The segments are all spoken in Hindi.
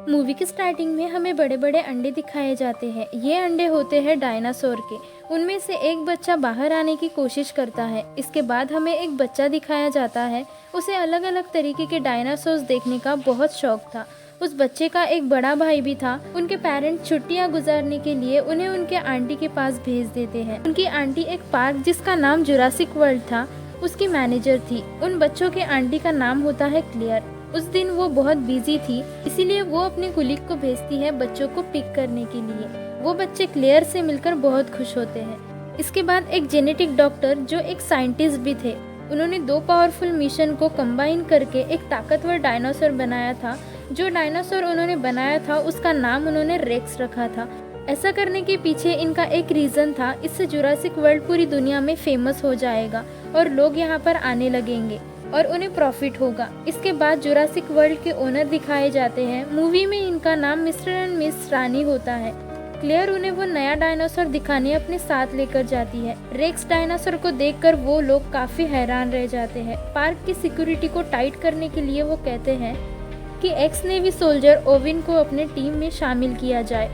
मूवी की स्टार्टिंग में हमें बड़े बड़े अंडे दिखाए जाते हैं। ये अंडे होते हैं डायनासोर के। उनमें से एक बच्चा बाहर आने की कोशिश करता है। इसके बाद हमें एक बच्चा दिखाया जाता है। उसे अलग अलग तरीके के डायनासोर्स देखने का बहुत शौक था। उस बच्चे का एक बड़ा भाई भी था। उनके पेरेंट्स छुट्टियां गुजारने के लिए उन्हें उनके आंटी के पास भेज देते हैं। उनकी आंटी एक पार्क जिसका नाम जुरासिक वर्ल्ड था उसकी मैनेजर थी। उन बच्चों के आंटी का नाम होता है क्लेयर। उस दिन वो बहुत बिजी थी, इसीलिए वो अपने कुलीग को भेजती है बच्चों को पिक करने के लिए। वो बच्चे क्लेयर से मिलकर बहुत खुश होते हैं। इसके बाद एक जेनेटिक डॉक्टर जो एक साइंटिस्ट भी थे, उन्होंने दो पावरफुल मिशन को कंबाइन करके एक ताकतवर डायनासोर बनाया था। जो डायनासोर उन्होंने बनाया था उसका नाम उन्होंने रेक्स रखा था। ऐसा करने के पीछे इनका एक रीज़न था, इससे जुरासिक वर्ल्ड पूरी दुनिया में फेमस हो जाएगा और लोग यहाँ पर आने लगेंगे और उन्हें प्रॉफिट होगा। इसके बाद जुरासिक वर्ल्ड के ओनर दिखाए जाते हैं। मूवी में इनका नाम मिस्टर एंड मिस रानी होता है। क्लेयर उन्हें वो नया डायनासोर दिखाने अपने साथ लेकर जाती है। रेक्स डायनासोर को देखकर वो लोग काफी हैरान रह जाते हैं। पार्क की सिक्योरिटी को टाइट करने के लिए वो कहते हैं कि एक्स नेवी सोल्जर ओविन को अपने टीम में शामिल किया जाए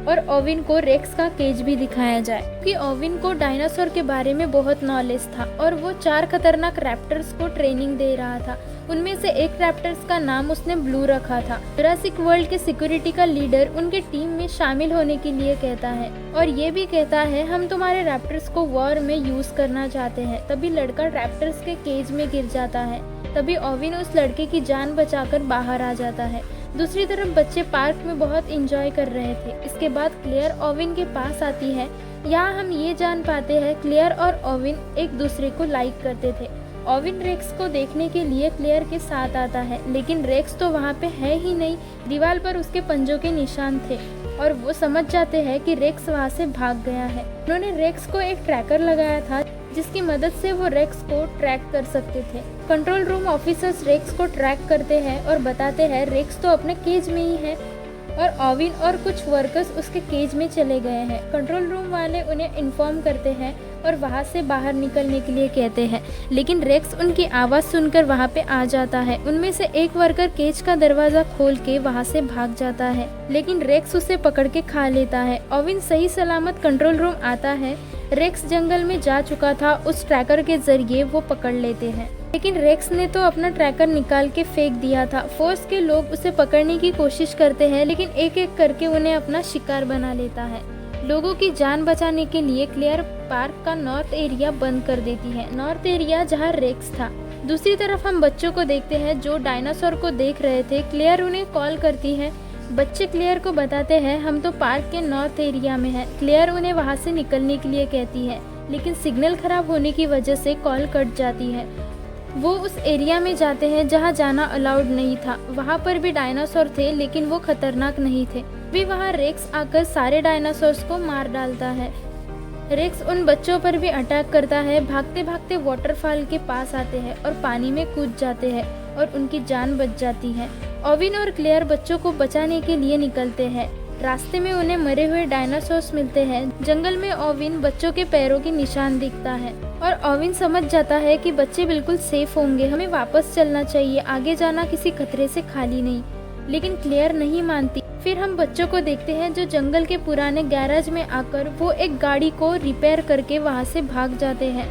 और ओविन को रेक्स का केज भी दिखाया जाए, क्योंकि ओविन को डायनासोर के बारे में बहुत नॉलेज था और वो 4 खतरनाक रैप्टर्स को ट्रेनिंग दे रहा था। उनमें से एक रैप्टर्स का नाम उसने ब्लू रखा था। जुरासिक वर्ल्ड के सिक्योरिटी का लीडर उनके टीम में शामिल होने के लिए कहता है और ये भी कहता है हम तुम्हारे रैप्टर्स को वॉर में यूज करना चाहते हैं। तभी लड़का रैप्टर्स के केज में गिर जाता है। तभी ओविन उस लड़के की जान बचाकर बाहर आ जाता है। दूसरी तरफ बच्चे पार्क में बहुत एंजॉय कर रहे थे। इसके बाद क्लेयर ओविन के पास आती है। यहाँ हम ये जान पाते हैं क्लेयर और ओविन एक दूसरे को लाइक करते थे। ओविन रेक्स को देखने के लिए क्लेयर के साथ आता है, लेकिन रेक्स तो वहाँ पे है ही नहीं। दीवार पर उसके पंजों के निशान थे और वो समझ जाते हैं कि रेक्स वहाँ से भाग गया है। उन्होंने रेक्स को एक ट्रैकर लगाया था जिसकी मदद से वो रेक्स को ट्रैक कर सकते थे। कंट्रोल रूम ऑफिसर्स रेक्स को ट्रैक करते हैं और बताते हैं रेक्स तो अपने केज में ही है और ओविन और कुछ वर्कर्स उसके केज में चले गए हैं। कंट्रोल रूम वाले उन्हें इन्फॉर्म करते हैं और वहाँ से बाहर निकलने के लिए कहते हैं, लेकिन रेक्स उनकी आवाज़ सुनकर वहाँ पे आ जाता है। उनमें से एक वर्कर केज का दरवाज़ा खोल के वहाँ से भाग जाता है, लेकिन रेक्स उसे पकड़ के खा लेता है। ओविन सही सलामत कंट्रोल रूम आता है। रेक्स जंगल में जा चुका था, उस ट्रैकर के जरिए वो पकड़ लेते हैं, लेकिन रेक्स ने तो अपना ट्रैकर निकाल के फेंक दिया था। फोर्स के लोग उसे पकड़ने की कोशिश करते हैं, लेकिन एक एक करके उन्हें अपना शिकार बना लेता है। लोगों की जान बचाने के लिए क्लेयर पार्क का नॉर्थ एरिया बंद कर देती है, नॉर्थ एरिया जहाँ रेक्स था। दूसरी तरफ हम बच्चों को देखते हैं जो डायनासोर को देख रहे थे। क्लेयर उन्हें कॉल करती है। बच्चे क्लेयर को बताते हैं हम तो पार्क के नॉर्थ एरिया में हैं। क्लेयर उन्हें वहाँ से निकलने के लिए कहती है, लेकिन सिग्नल खराब होने की वजह से कॉल कट जाती है। वो उस एरिया में जाते हैं जहाँ जाना अलाउड नहीं था। वहाँ पर भी डायनासोर थे, लेकिन वो खतरनाक नहीं थे। भी वहाँ रेक्स आकर सारे डायनासोर्स को मार डालता है। रेक्स उन बच्चों पर भी अटैक करता है। भागते भागते वाटरफॉल के पास आते हैं और पानी में कूद जाते हैं और उनकी जान बच जाती है। ओविन और क्लेयर बच्चों को बचाने के लिए निकलते हैं। रास्ते में उन्हें मरे हुए डायनासोर्स मिलते हैं। जंगल में ओविन बच्चों के पैरों के निशान दिखता है और ओविन समझ जाता है कि बच्चे बिल्कुल सेफ होंगे, हमें वापस चलना चाहिए, आगे जाना किसी खतरे से खाली नहीं। लेकिन क्लेयर नहीं मानती। फिर हम बच्चों को देखते हैं जो जंगल के पुराने गैराज में आकर वो एक गाड़ी को रिपेयर करके वहाँ से भाग जाते हैं।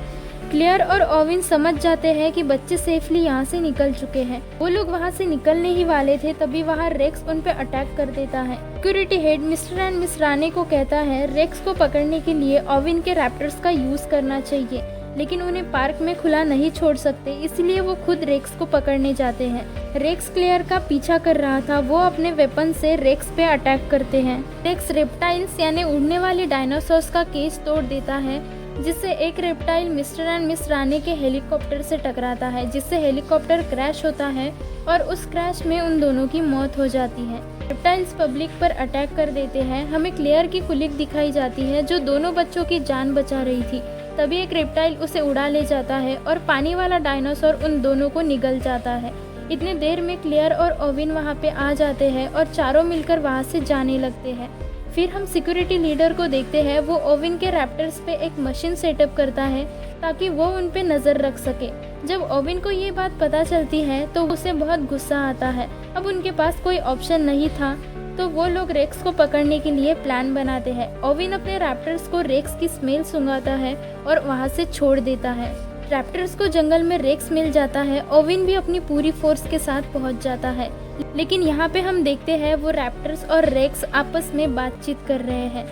क्लेयर और ओविन समझ जाते हैं कि बच्चे सेफली यहाँ से निकल चुके हैं। वो लोग वहाँ से निकलने ही वाले थे, तभी वहाँ रेक्स उन पे अटैक कर देता है। Security head mister and miss Rani को कहता है रेक्स को पकड़ने के लिए ओविन के रैप्टर्स का यूज करना चाहिए, लेकिन उन्हें पार्क में खुला नहीं छोड़ सकते, इसलिए वो खुद रेक्स को पकड़ने जाते हैं। रेक्स क्लेयर का पीछा कर रहा था। वो अपने वेपन से रेक्स पे अटैक करते हैं। रेक्स रेप्टाइल्स यानी उड़ने वाले डायनासोर्स का केज तोड़ देता है, जिससे एक रेप्टाइल मिस्टर एंड मिस रानी के हेलीकॉप्टर से टकराता है, जिससे हेलीकॉप्टर क्रैश होता है और उस क्रैश में उन दोनों की मौत हो जाती है। रेप्टाइल्स पब्लिक पर अटैक कर देते हैं। हमें क्लेयर की कुलीग दिखाई जाती है जो दोनों बच्चों की जान बचा रही थी। तभी एक रेप्टाइल उसे उड़ा ले जाता है और पानी वाला डायनासोर उन दोनों को निगल जाता है। इतने देर में क्लेयर और ओविन वहाँ पे आ जाते हैं और चारों मिलकर वहाँ से जाने लगते हैं। फिर हम सिक्योरिटी लीडर को देखते हैं। वो ओविन के रैप्टर्स पे एक मशीन सेटअप करता है ताकि वो उन पे नज़र रख सके। जब ओविन को ये बात पता चलती है तो उसे बहुत गुस्सा आता है। अब उनके पास कोई ऑप्शन नहीं था, तो वो लोग रेक्स को पकड़ने के लिए प्लान बनाते हैं। ओविन अपने रैप्टर्स को रेक्स की स्मेल सूंघाता है और वहाँ से छोड़ देता है। रैप्टर्स को जंगल में रेक्स मिल जाता है। ओविन भी अपनी पूरी फोर्स के साथ पहुँच जाता है, लेकिन यहाँ पे हम देखते हैं वो रैप्टर्स और रेक्स आपस में बातचीत कर रहे हैं।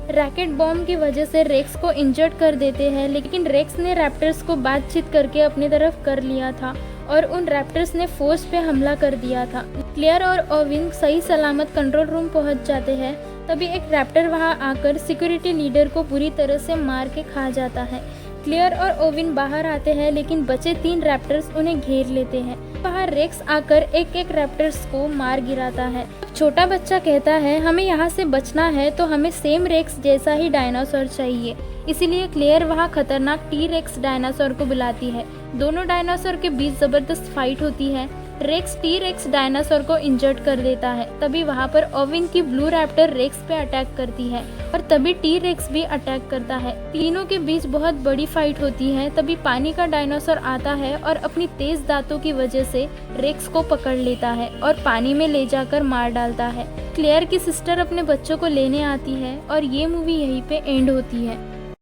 रैकेट बॉम्ब की वजह से रेक्स को इंजर्ड कर देते हैं, लेकिन रेक्स ने रैप्टर्स को बातचीत करके अपनी तरफ कर लिया था और उन रैप्टर्स ने फोर्स पे हमला कर दिया था। क्लेयर और ओविन सही सलामत कंट्रोल रूम पहुंच जाते हैं। तभी एक रैप्टर वहां आकर सिक्योरिटी लीडर को पूरी तरह से मार के खा जाता है। क्लेयर और ओविन बाहर आते हैं, लेकिन बचे 3 रैप्टर्स उन्हें घेर लेते हैं। बाहर रेक्स आकर एक रैप्टर्स को मार गिराता है। छोटा बच्चा कहता है हमें यहाँ से बचना है तो हमें सेम रेक्स जैसा ही डायनासोर चाहिए। इसीलिए क्लेयर वहाँ खतरनाक टी रेक्स डायनासोर को बुलाती है। दोनों डायनासोर के बीच जबरदस्त फाइट होती है। रेक्स टी रेक्स डायनासोर को इंजर्ड कर देता है। तभी वहाँ पर ओविन की ब्लू रैप्टर रेक्स पे अटैक करती है और तभी टी रेक्स भी अटैक करता है। तीनों के बीच बहुत बड़ी फाइट होती है। तभी पानी का डायनासोर आता है और अपनी तेज दांतों की वजह से रेक्स को पकड़ लेता है और पानी में ले जाकर मार डालता है। क्लेयर की सिस्टर अपने बच्चों को लेने आती है और ये मूवी यहीं पे एंड होती है।